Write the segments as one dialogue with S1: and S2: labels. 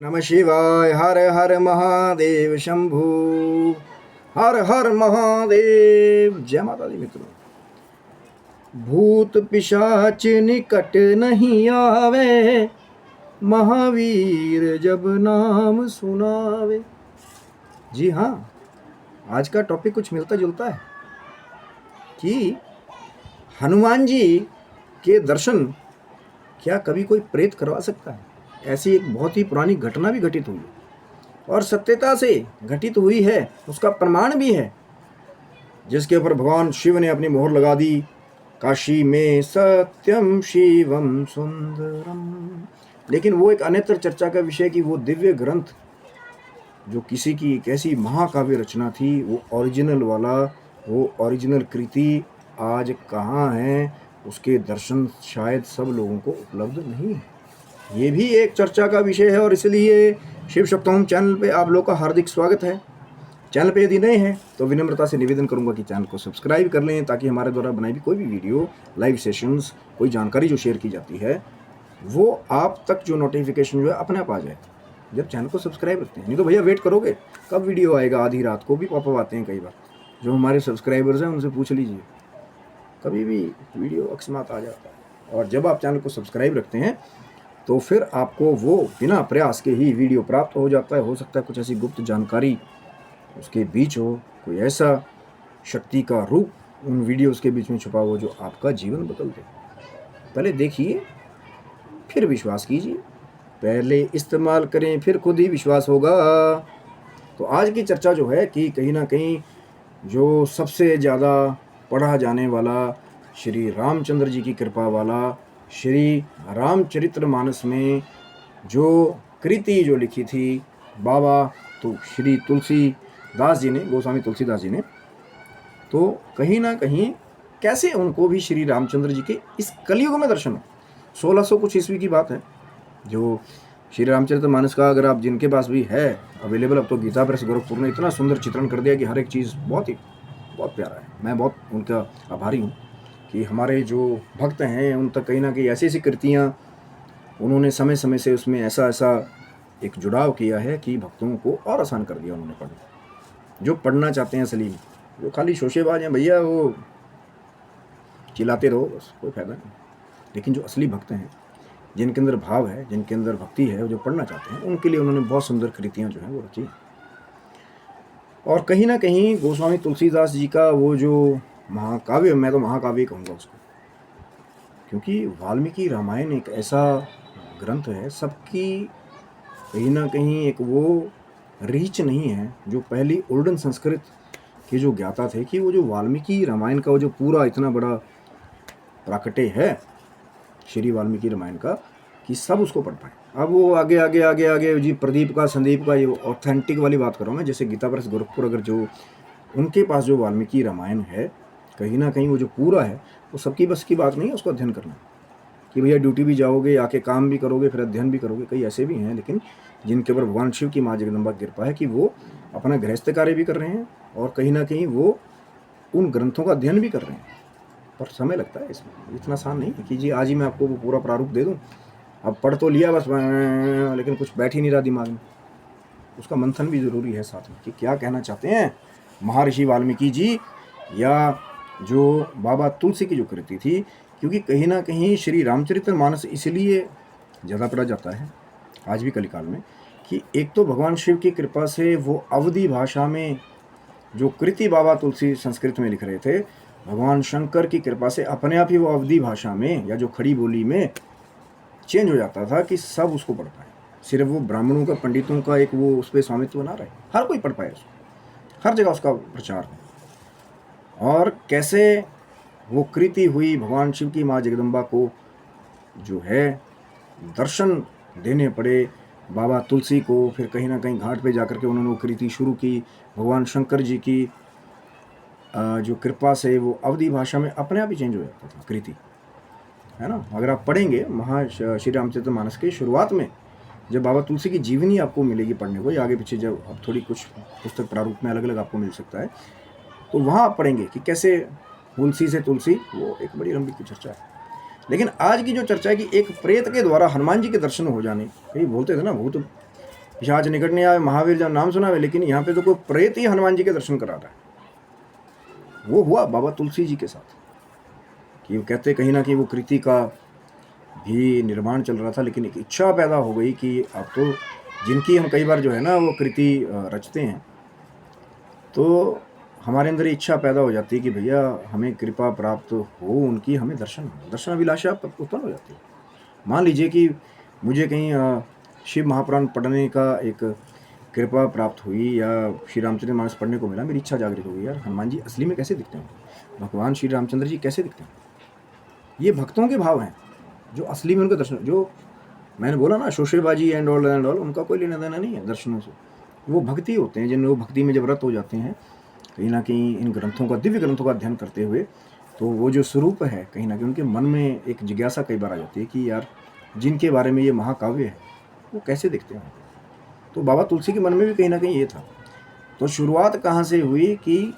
S1: नमः शिवाय। हर हर महादेव शंभु। हर हर महादेव। जय माता दी मित्रों। भूत पिशाच निकट नहीं आवे, महावीर जब नाम सुनावे। जी हाँ, आज का टॉपिक कुछ मिलता जुलता है कि हनुमान जी के दर्शन क्या कभी कोई प्रेत करवा सकता है। ऐसी एक बहुत ही पुरानी घटना भी घटित हुई और सत्यता से घटित हुई है, उसका प्रमाण भी है, जिसके ऊपर भगवान शिव ने अपनी मोहर लगा दी। काशी में सत्यम शिवम सुंदरम। लेकिन वो एक अन्यत्र चर्चा का विषय कि वो दिव्य ग्रंथ जो किसी की एक ऐसी महाकाव्य रचना थी, वो ओरिजिनल वाला, वो ओरिजिनल कृति आज कहाँ है, उसके दर्शन शायद सब लोगों को उपलब्ध नहीं है। ये भी एक चर्चा का विषय है और इसलिए शिव सप्तम चैनल पे आप लोग का हार्दिक स्वागत है। चैनल पे यदि नए हैं तो विनम्रता से निवेदन करूंगा कि चैनल को सब्सक्राइब कर लें, ताकि हमारे द्वारा बनाई भी कोई भी वीडियो, लाइव सेशंस, कोई जानकारी जो शेयर की जाती है वो आप तक जो नोटिफिकेशन जो है अपने आप आ जाए जब चैनल को सब्सक्राइब रखते हैं। नहीं तो भैया वेट करोगे कब वीडियो आएगा, आधी रात को भी पॉपअप आते हैं कई बार। जो हमारे सब्सक्राइबर्स हैं उनसे पूछ लीजिए, कभी भी वीडियो अकस्मात आ जाता है। और जब आप चैनल को सब्सक्राइब रखते हैं तो फिर आपको वो बिना प्रयास के ही वीडियो प्राप्त हो जाता है। हो सकता है कुछ ऐसी गुप्त जानकारी उसके बीच हो, कोई ऐसा शक्ति का रूप उन वीडियोस के बीच में छुपा हो जो आपका जीवन बदल दे। पहले देखिए फिर विश्वास कीजिए, पहले इस्तेमाल करें फिर खुद ही विश्वास होगा। तो आज की चर्चा जो है कि कहीं ना कहीं जो सबसे ज़्यादा पढ़ा जाने वाला श्री रामचंद्र जी की कृपा वाला श्री रामचरितमानस में जो कृति जो लिखी थी बाबा तो श्री तुलसीदास जी ने, गोस्वामी तुलसीदास जी ने, तो कहीं ना कहीं कैसे उनको भी श्री रामचंद्र जी के इस कलयुग में दर्शन हो। 1600 कुछ ईस्वी की बात है। जो श्री रामचरितमानस का अगर आप जिनके पास भी है अवेलेबल, अब तो गीता प्रेस गोरखपुर ने इतना सुंदर चित्रण कर दिया कि हर एक चीज़ बहुत प्यारा है। मैं बहुत उनका आभारी हूँ कि हमारे जो भक्त हैं उन तक कहीं ना कहीं ऐसी ऐसी कृतियाँ उन्होंने समय समय से उसमें ऐसा एक जुड़ाव किया है कि भक्तों को और आसान कर दिया उन्होंने पढ़ना। जो पढ़ना चाहते हैं सलीम, जो खाली शोशेबाज हैं भैया वो चिल्लाते रहो बस, कोई फ़ायदा नहीं। लेकिन जो असली भक्त हैं, जिनके अंदर भाव है, जिनके अंदर भक्ति है, जो पढ़ना चाहते हैं, उनके लिए उन्होंने बहुत सुंदर कृतियाँ जो हैं वो रची। और कहीं ना कहीं गोस्वामी तुलसीदास जी का वो जो महाकाव्य, मैं तो महाकाव्य कहूँगा उसको, क्योंकि वाल्मीकि रामायण एक ऐसा ग्रंथ है, सबकी कहीं ना कहीं एक वो रीच नहीं है जो पहली ओल्डन संस्कृत के जो ज्ञाता थे कि वो जो वाल्मीकि रामायण का वो जो पूरा इतना बड़ा प्राकट्य है श्री वाल्मीकि रामायण का, कि सब उसको पढ़ पाए। अब वो आगे आगे आगे आगे जी प्रदीप का, संदीप का, ये ऑथेंटिक वाली बात कर रहा हूँ मैं, जैसे गीता प्रेस गोरखपुर, अगर जो उनके पास जो वाल्मीकि रामायण है, कहीं ना कहीं वो जो पूरा है वो सबकी बस की बात नहीं है उसको अध्ययन करना। कि भैया ड्यूटी भी जाओगे, आके काम भी करोगे, फिर अध्ययन भी करोगे, कई ऐसे भी हैं लेकिन जिनके ऊपर भगवान शिव की माँ जगदम्बा की कृपा है कि वो अपना गृहस्थ कार्य भी कर रहे हैं और कहीं ना कहीं वो उन ग्रंथों का अध्ययन भी कर रहे हैं। पर समय लगता है इसमें, इतना आसान नहीं है कि जी आज ही मैं आपको वो पूरा प्रारूप दे दूँ। अब पढ़ तो लिया बस, लेकिन कुछ बैठ ही नहीं रहा दिमाग में। उसका मंथन भी ज़रूरी है साथ में कि क्या कहना चाहते हैं महर्षि वाल्मीकि जी या जो बाबा तुलसी की जो कृति थी। क्योंकि कहीं ना कहीं श्री रामचरितमानस इसलिए ज़्यादा पढ़ा जाता है आज भी कलिकाल में कि एक तो भगवान शिव की कृपा से वो अवधी भाषा में जो कृति बाबा तुलसी संस्कृत में लिख रहे थे, भगवान शंकर की कृपा से अपने आप ही वो अवधी भाषा में या जो खड़ी बोली में चेंज हो जाता था कि सब उसको पढ़ पाए। सिर्फ वो ब्राह्मणों का, पंडितों का एक वो उस पर स्वामित्व ना रहे, हर कोई पढ़ पाए उसको, हर जगह उसका प्रचार हो। और कैसे वो कृति हुई भगवान शिव की माँ जगदम्बा को जो है दर्शन देने पड़े बाबा तुलसी को, फिर कहीं ना कहीं घाट पे जाकर के उन्होंने वो कृति शुरू की। भगवान शंकर जी की जो कृपा से वो अवधी भाषा में अपने आप ही चेंज हो जाता था कृति, है ना। अगर आप पढ़ेंगे श्री रामचरितमानस के शुरुआत में जब बाबा तुलसी की जीवनी आपको मिलेगी पढ़ने को, या आगे पीछे जब अब थोड़ी कुछ पुस्तक प्रारूप में अलग अलग आपको मिल सकता है, तो वहाँ आप पढ़ेंगे कि कैसे तुलसी से तुलसी, वो एक बड़ी लंबी की चर्चा है। लेकिन आज की जो चर्चा है कि एक प्रेत के द्वारा हनुमान जी के दर्शन हो जाने, कहीं बोलते थे ना भूत पिशाच निकट नहीं आवे, महावीर जब नाम सुनावे। लेकिन यहाँ पे तो कोई प्रेत ही हनुमान जी के दर्शन करा रहा है। वो हुआ बाबा तुलसी जी के साथ कि वो कहते कहीं ना कहीं वो कृति का भी निर्माण चल रहा था, लेकिन एक इच्छा पैदा हो गई कि अब तो जिनकी हम कई बार जो है ना वो कृति रचते हैं, तो हमारे अंदर इच्छा पैदा हो जाती है कि भैया हमें कृपा प्राप्त हो उनकी, हमें दर्शन अभिलाषा उत्पन्न हो जाती है। मान लीजिए कि मुझे कहीं शिव महापुराण पढ़ने का एक कृपा प्राप्त हुई या श्री रामचंद्र मानस पढ़ने को मिला, मेरी इच्छा जागृत हो गई, यार हनुमान जी असली में कैसे दिखते हैं, भगवान श्री रामचंद्र जी कैसे दिखते हैं। ये भक्तों के भाव हैं जो असली में उनके दर्शन, जो मैंने बोला ना शोशेबाजी एंड ऑल, उनका कोई लेना देना नहीं है दर्शनों से। वो भक्ति होते हैं, जिन वो भक्ति में जब रत हो जाते हैं कहीं ना कहीं इन ग्रंथों का, दिव्य ग्रंथों का अध्ययन करते हुए, तो वो जो स्वरूप है कहीं ना कहीं उनके मन में एक जिज्ञासा कई बार आ जाती है कि यार जिनके बारे में ये महाकाव्य है वो कैसे दिखते हैं। तो बाबा तुलसी के मन में भी कहीं ना कहीं ये था। तो शुरुआत कहाँ से हुई कि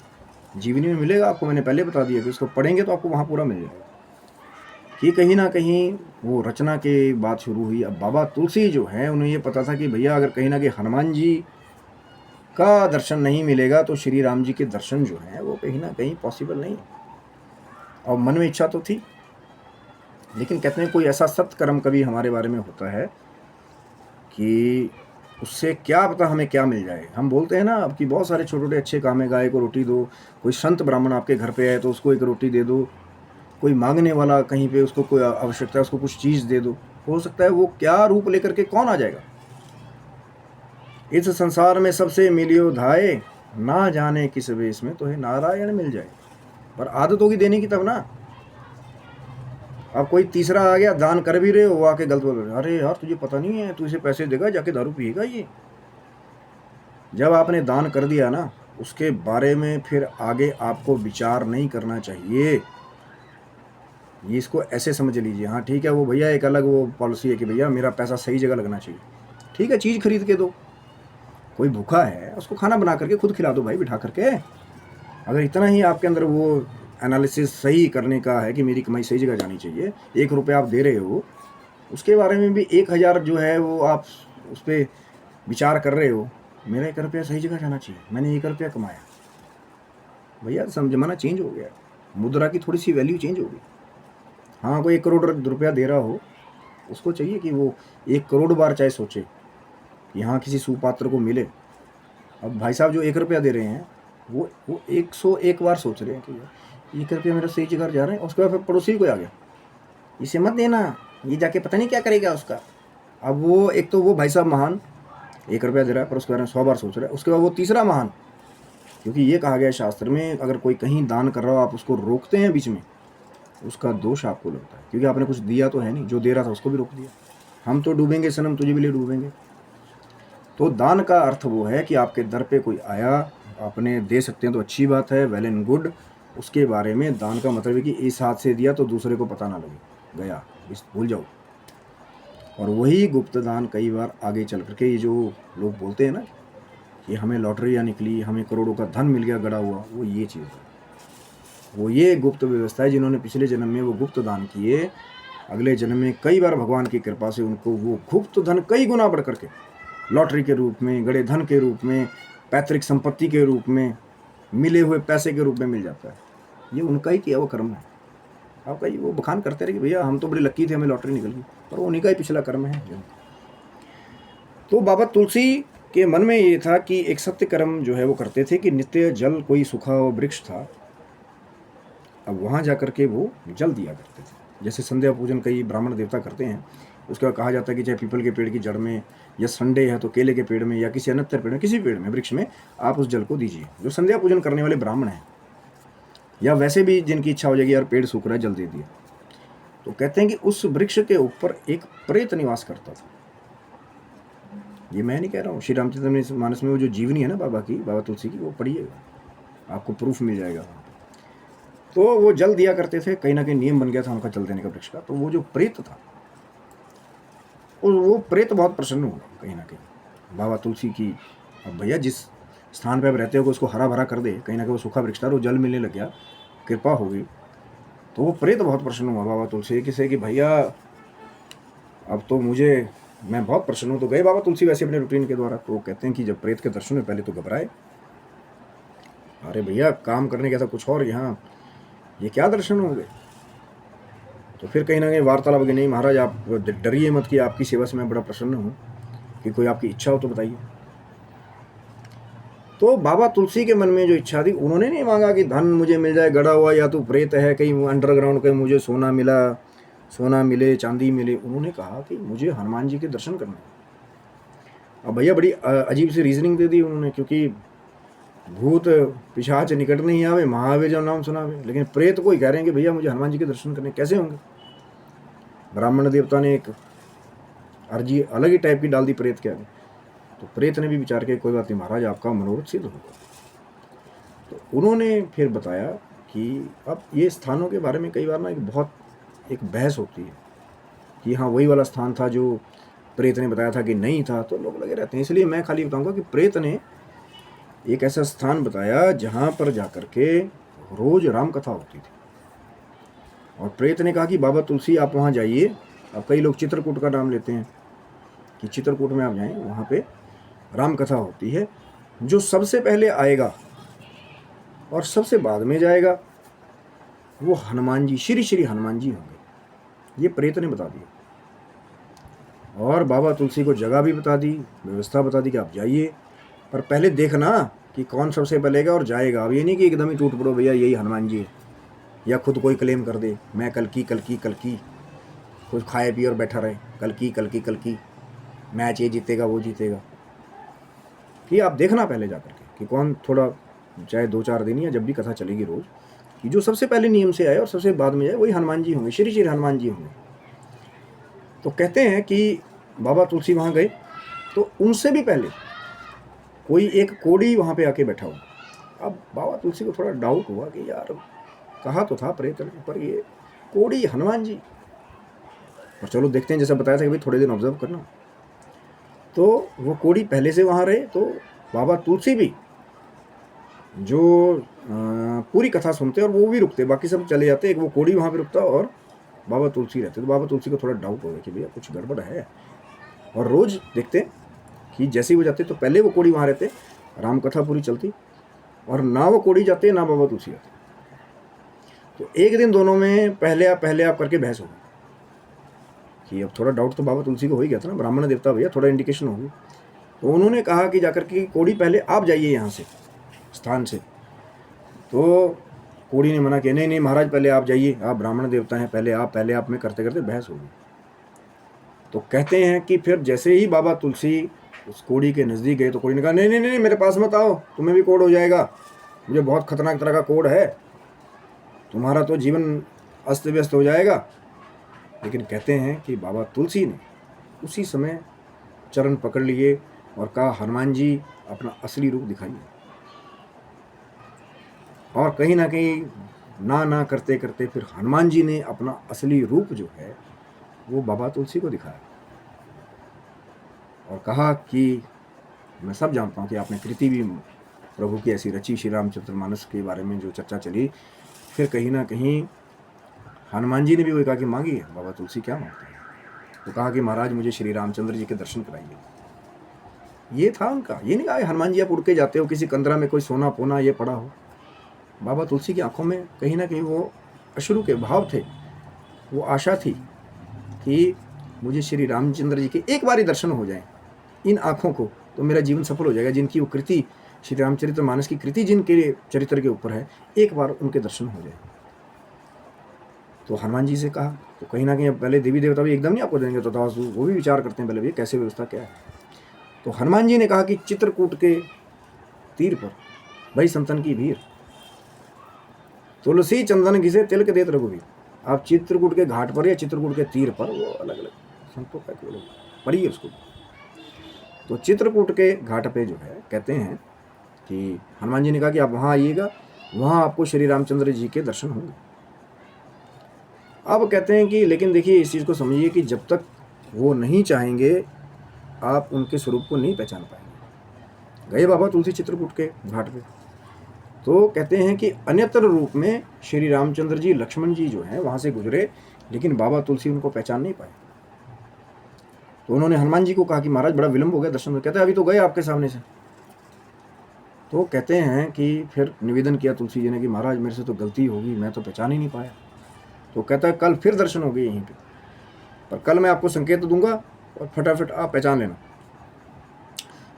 S1: जीवनी में मिलेगा आपको, मैंने पहले बता दिया कि उसको पढ़ेंगे तो आपको वहाँ पूरा मिल जाएगा कि कहीं ना कहीं वो रचना के बात शुरू हुई। अब बाबा तुलसी जो है उन्हें ये पता था कि भैया अगर कहीं ना कहीं हनुमान जी का दर्शन नहीं मिलेगा तो श्री राम जी के दर्शन जो हैं वो कहीं ना कहीं पॉसिबल नहीं। और मन में इच्छा तो थी, लेकिन कहते हैं कोई ऐसा सत्कर्म कभी हमारे बारे में होता है कि उससे क्या पता हमें क्या मिल जाए। हम बोलते हैं ना अब कि बहुत सारे छोटे छोटे अच्छे काम है, गाय को रोटी दो, कोई संत ब्राह्मण आपके घर पे आए तो उसको एक रोटी दे दो, कोई मांगने वाला कहीं पे उसको कोई आवश्यकता है उसको कुछ चीज़ दे दो। हो सकता है वो क्या रूप लेकर के कौन आ जाएगा। इस संसार में सबसे मिलियो धाये, ना जाने किस वेश में तो है नारायण मिल जाए। पर आदत होगी देने की तब ना। अब कोई तीसरा आ गया, दान कर भी रहे हो, आके गलत बोल रहे, अरे यार तुझे पता नहीं है, तू इसे पैसे देगा जाके दारू पिएगा। ये जब आपने दान कर दिया ना उसके बारे में फिर आगे आपको विचार नहीं करना चाहिए। ये इसको ऐसे समझ लीजिए, हाँ ठीक है वो भैया एक अलग वो पॉलिसी है कि भैया मेरा पैसा सही जगह लगना चाहिए। ठीक है चीज़ खरीद के दो, कोई भूखा है उसको खाना बना करके खुद खिला दो भाई बिठा करके। अगर इतना ही आपके अंदर वो एनालिसिस सही करने का है कि मेरी कमाई सही जगह जानी चाहिए, 1 रुपये आप दे रहे हो उसके बारे में भी 1000 जो है वो आप उस पर विचार कर रहे हो, मेरा 1 रुपया सही जगह जाना चाहिए, मैंने 1 रुपया कमाया। भैया जमाना चेंज हो गया, मुद्रा की थोड़ी सी वैल्यू चेंज हो गई। हाँ कोई 1 करोड़ रुपया दे रहा हो उसको चाहिए कि वो 1 करोड़ बार चाहे सोचे कि हाँ किसी सुपात्र को मिले। अब भाई साहब जो 1 रुपया दे रहे हैं वो 101 बार सोच रहे हैं कि 1 रुपया मेरा सही जगह जा रहा है। उसके बाद फिर पड़ोसी को आ गया, इसे मत देना, ये जाके पता नहीं क्या करेगा उसका। अब वो एक तो वो भाई साहब महान 1 रुपया दे रहा है पर उसके बारे में 100 बार सोच रहा है। उसके बाद वो तीसरा महान, क्योंकि ये कहा गया शास्त्र में अगर कोई कहीं दान कर रहा हो आप उसको रोकते हैं बीच में, उसका दोष आपको लगता है, क्योंकि आपने कुछ दिया तो है नहीं, जो दे रहा था उसको भी रोक दिया। हम तो डूबेंगे सनम तुझे भी ले डूबेंगे। तो दान का अर्थ वो है कि आपके दर पे कोई आया, आपने दे सकते हैं तो अच्छी बात है, वेल एंड गुड। उसके बारे में दान का मतलब है कि इस हाथ से दिया तो दूसरे को पता ना लगे, गया इस भूल जाओ। और वही गुप्त दान कई बार आगे चल करके ये जो लोग बोलते हैं ना कि हमें लॉटरियाँ निकली, हमें करोड़ों का धन मिल गया गड़ा हुआ, वो ये चीज़ है, वो ये गुप्त व्यवस्था है। जिन्होंने पिछले जन्म में वो गुप्त दान किए, अगले जन्म में कई बार भगवान की कृपा से उनको वो गुप्त धन कई गुना बढ़ करके लॉटरी के रूप में, गड़े धन के रूप में, पैतृक संपत्ति के रूप में, मिले हुए पैसे के रूप में मिल जाता है। ये उनका ही किया वो कर्म है। आपका ये वो बखान करते रहे कि भैया हम तो बड़े लकी थे हमें लॉटरी निकल गई, पर वो उन्हीं का ही पिछला कर्म है। तो बाबा तुलसी के मन में ये था कि एक सत्य कर्म जो है वो करते थे कि नित्य जल, कोई सूखा वृक्ष था, अब वहाँ जा कर के वो जल दिया करते थे। जैसे संध्या पूजन कई ब्राह्मण देवता करते हैं, उसके बाद कहा जाता है कि चाहे पीपल के पेड़ की जड़ में, या संडे है तो केले के पेड़ में, या किसी अन्य पेड़ में, किसी पेड़ में, वृक्ष में आप उस जल को दीजिए। जो संध्या पूजन करने वाले ब्राह्मण हैं या वैसे भी जिनकी इच्छा हो जाएगी यार पेड़ सूख रहा है जल दे दिया, तो कहते हैं कि उस वृक्ष के ऊपर एक प्रेत निवास करता था। ये मैं नहीं कह रहा हूँ, श्री रामचंद्र मानस में वो जो जीवनी है ना बाबा की, बाबा तुलसी की, वो पढ़िएगा आपको प्रूफ मिल जाएगा। तो वो जल दिया करते थे, कहीं ना कहीं नियम बन गया था उनका जल देने का वृक्ष का। तो वो जो प्रेत था, और वो प्रेत बहुत प्रसन्न हुआ कहीं ना कहीं बाबा तुलसी की। अब भैया जिस स्थान पे आप रहते हो उसको हरा भरा कर दे, कहीं ना कहीं वो सूखा वृक्ष था, वो जल मिलने लग गया, कृपा हो गई। तो वो प्रेत बहुत प्रसन्न हुआ बाबा तुलसी से कि भैया अब तो मुझे मैं बहुत प्रसन्न हूँ। तो गए बाबा तुलसी वैसे अपने रूटीन के द्वारा। तो वो कहते हैं कि जब प्रेत के दर्शन में पहले तो घबराए, अरे भैया काम करने का था कुछ और, यहाँ ये क्या दर्शन होंगे। तो फिर कहीं ना कहीं वार्तालाप की, नहीं महाराज आप डरिए मत कि आपकी सेवा से मैं बड़ा प्रसन्न हूँ, कि कोई आपकी इच्छा हो तो बताइए। तो बाबा तुलसी के मन में जो इच्छा थी, उन्होंने नहीं मांगा कि धन मुझे मिल जाए गड़ा हुआ, या तो प्रेत है कहीं अंडरग्राउंड कहीं मुझे सोना मिला, सोना मिले चांदी मिले। उन्होंने कहा कि मुझे हनुमान जी के दर्शन करने हैं। अब भैया बड़ी अजीब सी रीजनिंग दे दी उन्होंने, क्योंकि भूत पिशाच निकट नहीं आवे, महावे जब नाम सुनावे। लेकिन प्रेत को ही कह रहे हैं कि भैया मुझे हनुमान जी के दर्शन करने, कैसे होंगे। ब्राह्मण देवता ने एक अर्जी अलग ही टाइप की डाल दी प्रेत के आगे। तो प्रेत ने भी विचार किया कोई बात नहीं महाराज, आपका मनोरथ सिद्ध होगा। तो उन्होंने फिर बताया कि अब ये स्थानों के बारे में कई बार ना एक बहस होती है कि हाँ वही वाला स्थान था जो प्रेत ने बताया था कि नहीं था, तो लोग लगे रहते हैं। इसलिए मैं खाली बताऊंगा कि प्रेत ने एक ऐसा स्थान बताया जहाँ पर जाकर के रोज राम कथा होती थी। और प्रेत ने कहा कि बाबा तुलसी आप वहाँ जाइए। अब कई लोग चित्रकूट का नाम लेते हैं कि चित्रकूट में आप जाएं, वहाँ पे राम कथा होती है। जो सबसे पहले आएगा और सबसे बाद में जाएगा वो हनुमान जी, श्री श्री हनुमान जी होंगे। ये प्रेत ने बता दिया। और बाबा तुलसी को जगह भी बता दी, व्यवस्था बता दी कि आप जाइए, पर पहले देखना कि कौन सबसे पहले और जाएगा। अब ये नहीं कि एकदम ही टूट पड़ो भैया यही हनुमान जी है, या खुद कोई क्लेम कर दे मैं कल की कुछ खाए पिए और बैठा रहे, कल की मैच ये जीतेगा वो जीतेगा। कि आप देखना पहले जाकर के कि कौन, थोड़ा चाहे 2-4 दिन या जब भी कथा चलेगी रोज, कि जो सबसे पहले नियम से आए और सबसे बाद में जाए वही हनुमान जी होंगे, श्री श्री हनुमान जी होंगे। तो कहते हैं कि बाबा तुलसी वहाँ गए तो उनसे भी पहले कोई एक कोड़ी वहाँ पे आके बैठा हुआ। अब बाबा तुलसी को थोड़ा डाउट हुआ कि यार कहा तो था प्रेत ने, पर ये कोड़ी हनुमान जी, और चलो देखते हैं, जैसा बताया था कि भाई थोड़े दिन ऑब्जर्व करना। तो वो कोड़ी पहले से वहाँ रहे, तो बाबा तुलसी भी जो पूरी कथा सुनते और वो भी रुकते, बाकी सब चले जाते, एक वो कोड़ी वहाँ पे रुकता और बाबा तुलसी रहते। तो बाबा तुलसी को थोड़ा डाउट हो गया कि भैया कुछ गड़बड़ है। और रोज देखते कि जैसे ही वो जाते तो पहले वो कोड़ी वहाँ रहते, राम कथा पूरी चलती, और ना वो कोड़ी जाते ना बाबा तुलसी आते। तो एक दिन दोनों में पहले आप करके बहस हो गई कि अब थोड़ा डाउट तो बाबा तुलसी को हो ही गया था ना, ब्राह्मण देवता भैया थोड़ा इंडिकेशन होगी। तो उन्होंने कहा कि जाकर के कोड़ी पहले आप जाइए यहाँ से स्थान से। तो कोड़ी ने मना किया, नहीं महाराज पहले आप जाइए, आप ब्राह्मण देवता हैं, पहले आप में करते करते बहस होगी। तो कहते हैं कि फिर जैसे ही बाबा तुलसी उस कोड़ी के नज़दीक गए तो कोड़ी ने कहा नहीं मेरे पास मत आओ, तुम्हें भी कोड़ हो जाएगा, मुझे बहुत खतरनाक तरह का कोड़ है, तुम्हारा तो जीवन अस्त व्यस्त हो जाएगा। लेकिन कहते हैं कि बाबा तुलसी ने उसी समय चरण पकड़ लिए और कहा हनुमान जी अपना असली रूप दिखाइए। और कहीं ना कहीं ना करते करते फिर हनुमान जी ने अपना असली रूप जो है वो बाबा तुलसी को दिखाया और कहा कि मैं सब जानता हूँ कि आपने कृति भी प्रभु की ऐसी रची, श्री रामचरितमानस के बारे में जो चर्चा चली। फिर कहीं ना कहीं हनुमान जी ने भी वही कहा कि मांगिए, बाबा तुलसी क्या मांगते हैं। तो कहा कि महाराज मुझे श्री रामचंद्र जी के दर्शन कराइए। ये था उनका, ये नहीं कहा हनुमान जी आप उड़ के जाते हो, किसी कंदरा में कोई सोना पोना ये पड़ा हो। बाबा तुलसी की आंखों में कहीं ना कहीं वो अश्रु के भाव थे, वो आशा थी कि मुझे श्री रामचंद्र जी के एक बार ही दर्शन हो जाए इन आँखों को तो मेरा जीवन सफल हो जाएगा। जिनकी वो कृति श्री रामचरितमानस की कृति जिनके चरित्र के ऊपर है, एक बार उनके दर्शन हो जाए। तो हनुमान जी से कहा, तो कहीं ना कहीं पहले देवी देवता भी एकदम नहीं आपको देंगे, तो वो भी विचार करते हैं पहले भी कैसे व्यवस्था क्या है। तो हनुमान जी ने कहा कि चित्रकूट के तीर पर भाई संतन की भीड़, तुलसी चंदन घिसे तिलक देत रघुवीर। आप चित्रकूट के घाट पर या चित्रकूट के तीर पर, वो अलग अलग संतों का केवल पढ़िए उसको। तो चित्रकूट के घाट पे जो है कहते हैं कि हनुमान जी ने कहा कि आप वहाँ आइएगा, वहाँ आपको श्री रामचंद्र जी के दर्शन होंगे। अब कहते हैं कि लेकिन देखिए इस चीज़ को समझिए कि जब तक वो नहीं चाहेंगे आप उनके स्वरूप को नहीं पहचान पाएंगे। गए बाबा तुलसी चित्रकूट के घाट पे, तो कहते हैं कि अन्यत्र रूप में श्री रामचंद्र जी लक्ष्मण जी जो हैं वहाँ से गुजरे, लेकिन बाबा तुलसी उनको पहचान नहीं पाए। तो उन्होंने हनुमान जी को कहा कि महाराज बड़ा विलम्ब हो गया दर्शन में। कहते हैं अभी तो गए आपके सामने से। तो कहते हैं कि फिर निवेदन किया तुलसी जी ने कि महाराज मेरे से तो गलती होगी, मैं तो पहचान ही नहीं पाया। तो कहता है कल फिर दर्शन हो गए यहीं पे, पर कल मैं आपको संकेत दूंगा और फटाफट आप पहचान लेना।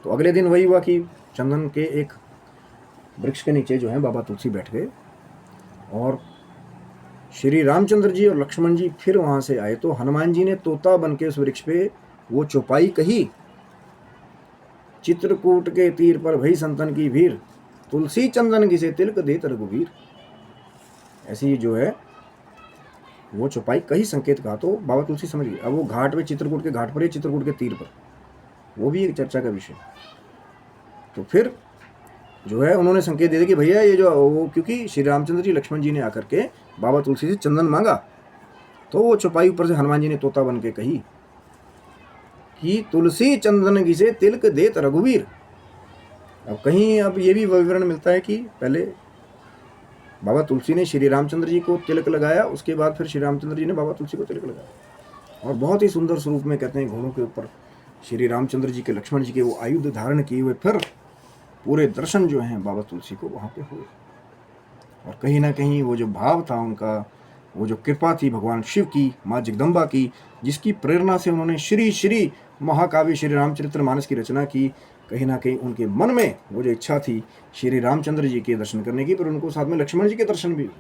S1: तो अगले दिन वही हुआ कि चंदन के एक वृक्ष के नीचे जो है बाबा तुलसी बैठ गए और श्री रामचंद्र जी और लक्ष्मण जी फिर वहां से आए। तो हनुमान जी ने तोता बन के उस वृक्ष पे वो चौपाई कही, चित्रकूट के तीर पर भई संतन की भीड़, तुलसी चंदन घिसे तिलक देत रघुवीर। ऐसी जो है वो चौपाई कही, संकेत कहा। तो बाबा तुलसी समझ गए। अब वो घाट पे, चित्रकूट के घाट पर है, चित्रकूट के तीर पर, वो भी एक चर्चा का विषय। तो फिर जो है उन्होंने संकेत दे दिया कि भैया ये जो वो, क्योंकि श्री रामचंद्र जी लक्ष्मण जी ने आकर के बाबा तुलसी से चंदन मांगा, तो वो चौपाई ऊपर से हनुमान जी ने तोता बन के कही कि तुलसी चंदन घिसे तिलक देत रघुवीर। अब कहीं अब ये भी विवरण मिलता है कि पहले बाबा तुलसी ने श्री रामचंद्र जी को तिलक लगाया, उसके बाद फिर श्री रामचंद्र जी ने बाबा तुलसी को तिलक लगाया। और बहुत ही सुंदर स्वरूप में कहते हैं घोड़ों के ऊपर श्री रामचंद्र जी के, लक्ष्मण जी के वो आयुध धारण किए हुए फिर पूरे दर्शन जो हैं बाबा तुलसी को वहाँ पे हुए। और कहीं ना कहीं वो जो भाव था उनका, वो जो कृपा थी भगवान शिव की, माँ जगदम्बा की, जिसकी प्रेरणा से उन्होंने श्री श्री महाकाव्य श्री रामचरितमानस की रचना की, कहीं ना कहीं उनके मन में वो जो इच्छा थी श्री रामचंद्र जी के दर्शन करने की, पर उनको साथ में लक्ष्मण जी के दर्शन भी हुए।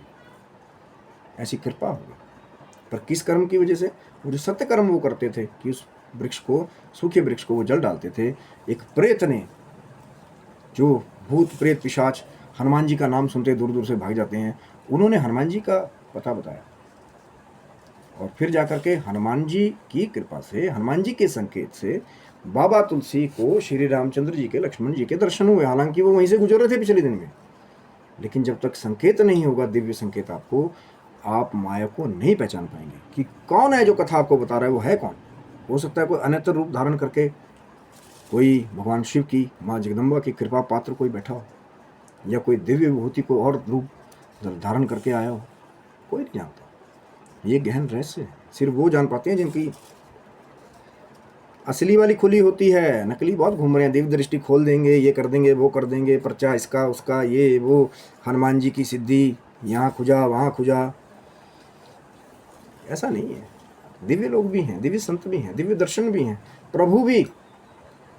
S1: ऐसी कृपा हो गई। पर किस कर्म की वजह से? वो जो सत्य कर्म वो करते थे कि उस वृक्ष को, सूखे वृक्ष को वो जल डालते थे। एक प्रेत ने, जो भूत प्रेत पिशाच हनुमान जी का नाम सुनते दूर दूर से भाग जाते हैं, उन्होंने हनुमान जी का पता बताया और फिर जाकर के हनुमान जी की कृपा से, हनुमान जी के संकेत से बाबा तुलसी को श्री रामचंद्र जी के, लक्ष्मण जी के दर्शन हुए। हालांकि वो वहीं से गुजर रहे थे पिछले दिन में, लेकिन जब तक संकेत नहीं होगा, दिव्य संकेत आपको, आप माया को नहीं पहचान पाएंगे कि कौन है जो कथा आपको बता रहा है, वो है कौन। हो सकता है कोई अन्यत्र रूप धारण करके कोई भगवान शिव की, माँ जगदम्बा की कृपा पात्र कोई बैठा हो, या कोई दिव्य विभूति को और रूप धारण करके आया हो, कोई नहीं जानता। ये गहन रहस्य है, सिर्फ वो जान पाते हैं जिनकी असली वाली खुली होती है। नकली बहुत घूम रहे हैं, दिव्य दृष्टि खोल देंगे, ये कर देंगे, वो कर देंगे, पर्चा इसका उसका, ये वो, हनुमान जी की सिद्धि, यहाँ खुजा वहाँ खुजा। ऐसा नहीं है। दिव्य लोग भी हैं, दिव्य संत भी हैं, दिव्य दर्शन भी हैं, प्रभु भी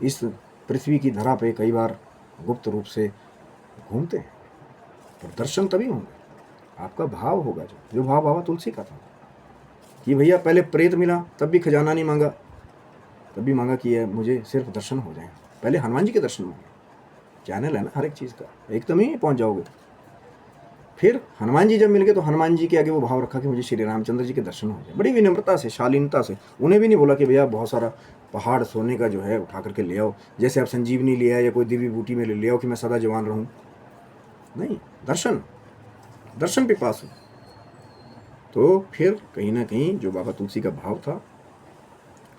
S1: इस पृथ्वी की धरा पे कई बार गुप्त रूप से घूमते हैं। पर दर्शन तभी होंगे, आपका भाव होगा, जो भाव बाबा तुलसी का था कि भैया पहले प्रेत मिला तब भी खजाना नहीं मांगा, तब भी मांगा कि मुझे सिर्फ दर्शन हो जाए। पहले हनुमान जी के दर्शन मांगे, चैनल है ना हर एक चीज़ का, एकदम ही पहुंच जाओगे। फिर हनुमान जी जब मिल गए तो हनुमान जी के आगे वो भाव रखा कि मुझे श्री रामचंद्र जी के दर्शन हो जाए, बड़ी विनम्रता से, शालीनता से। उन्हें भी नहीं बोला कि भैया बहुत सारा पहाड़ सोने का जो है उठा करके ले आओ, जैसे आप संजीवनी ले आए या कोई दिव्य बूटी में ले आओ कि मैं सदा जवान रहूं। नहीं, दर्शन, दर्शन पे पास हो। तो फिर कहीं ना कहीं जो बाबा तुलसी का भाव था,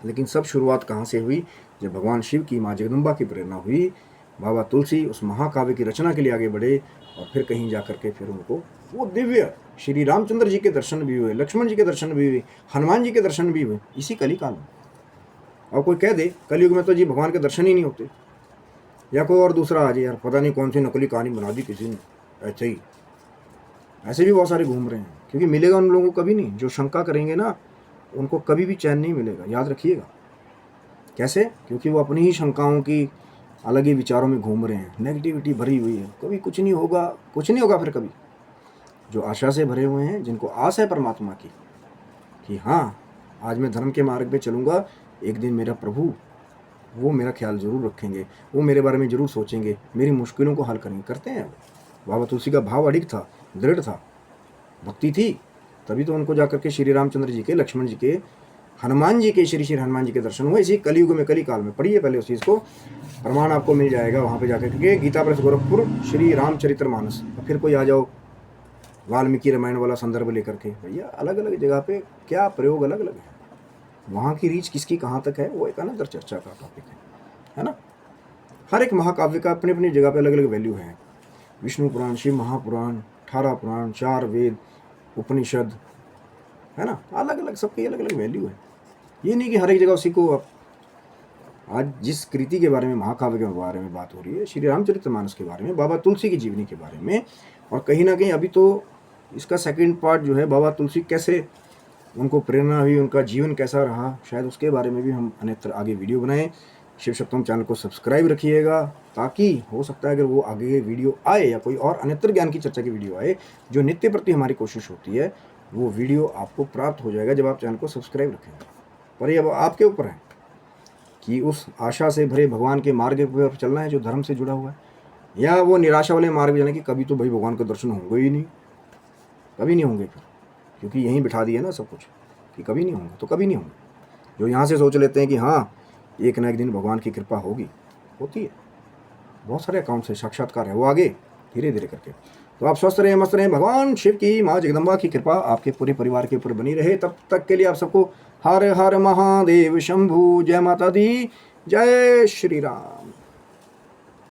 S1: लेकिन सब शुरुआत कहाँ से हुई? जब भगवान शिव की, माँ जगदम्बा की प्रेरणा हुई, बाबा तुलसी उस महाकाव्य की रचना के लिए आगे बढ़े और फिर कहीं जाकर के फिर उनको वो दिव्य श्री रामचंद्र जी के दर्शन भी हुए, लक्ष्मण जी के दर्शन भी हुए, हनुमान जी के दर्शन भी हुए, इसी कलिकाल में। और कोई कह दे कलयुग में तो जी भगवान के दर्शन ही नहीं होते, या कोई और दूसरा आ जाए, यार पता नहीं कौन सी नकली कहानी बना दी किसी ने, ऐसे ही, ऐसे भी बहुत सारे घूम रहे हैं। क्योंकि मिलेगा उन लोगों को कभी नहीं, जो शंका करेंगे ना उनको कभी भी चैन नहीं मिलेगा, याद रखिएगा। कैसे? क्योंकि वो अपनी ही शंकाओं की, अलग ही विचारों में घूम रहे हैं, नेगेटिविटी भरी हुई है, कभी कुछ नहीं होगा, कुछ नहीं होगा। फिर कभी जो आशा से भरे हुए हैं, जिनको आस है परमात्मा की कि हाँ आज मैं धर्म के मार्ग पे चलूँगा, एक दिन मेरा प्रभु वो मेरा ख्याल जरूर रखेंगे, वो मेरे बारे में जरूर सोचेंगे, मेरी मुश्किलों को हल करेंगे, करते हैं। बाबा तुलसी का भाव अडिग था, दृढ़ था, भक्ति थी, तभी तो उनको जाकर के श्री रामचंद्र जी के, लक्ष्मण जी के, हनुमान जी के, श्री श्री हनुमान जी के दर्शन हुए। इसी कलयुग में, कली काल में। पढ़िए पहले उस चीज़ को, प्रमाण आपको मिल जाएगा वहाँ पे जाकर के, गीता प्रेस गोरखपुर, श्री रामचरितमानस। फिर कोई आ जाओ वाल्मीकि रामायण वाला संदर्भ लेकर के, भैया अलग अलग जगह पे क्या प्रयोग अलग अलग है, वहाँ की रीच किसकी कहाँ तक है वो एक अनदर चर्चा का टॉपिक है ना। हर एक महाकाव्य का अपनी अपनी जगह पे अलग अलग वैल्यू है। विष्णु पुराण, शिव महापुराण, 18 पुराण, 4 वेद, उपनिषद, है ना, अलग अलग, सबकी अलग अलग वैल्यू है। ये नहीं कि हर एक जगह उसी को आप आज जिस कृति के बारे में, महाकाव्य के बारे में बात हो रही है, श्री रामचरितमानस के बारे में, बाबा तुलसी की जीवनी के बारे में, और कहीं ना कहीं अभी तो इसका सेकंड पार्ट जो है, बाबा तुलसी कैसे उनको प्रेरणा हुई, उनका जीवन कैसा रहा, शायद उसके बारे में भी हम अन्यत्र आगे वीडियो बनाएं। शिव सप्तम चैनल को सब्सक्राइब रखिएगा, ताकि हो सकता है अगर वो आगे वीडियो आए या कोई और अन्यत्र ज्ञान की चर्चा की वीडियो आए, जो नित्य प्रति हमारी कोशिश होती है, वो वीडियो आपको प्राप्त हो जाएगा जब आप चैनल को सब्सक्राइब रखेंगे। पर ये अब आपके ऊपर है कि उस आशा से भरे भगवान के मार्ग पर चलना है जो धर्म से जुड़ा हुआ है, या वो निराशा वाले मार्ग पर चलना कि कभी तो भाई भगवान का दर्शन होंगे ही नहीं, कभी नहीं होंगे, फिर क्योंकि यहीं बिठा दिया ना सब कुछ कि कभी नहीं होंगे, तो कभी नहीं होंगे। जो यहाँ से सोच लेते हैं कि हाँ एक ना एक दिन भगवान की कृपा होगी, होती है, बहुत सारे अकाउंट से साक्षात्कार है, वो आगे धीरे धीरे करके। तो आप स्वस्थ रहें, मस्त रहें, भगवान शिव की, माँ जगदम्बा की कृपा आपके पूरे परिवार के ऊपर बनी रहे। तब तक के लिए आप सबको हर हर महादेव शंभू, जय माता दी, जय श्री राम।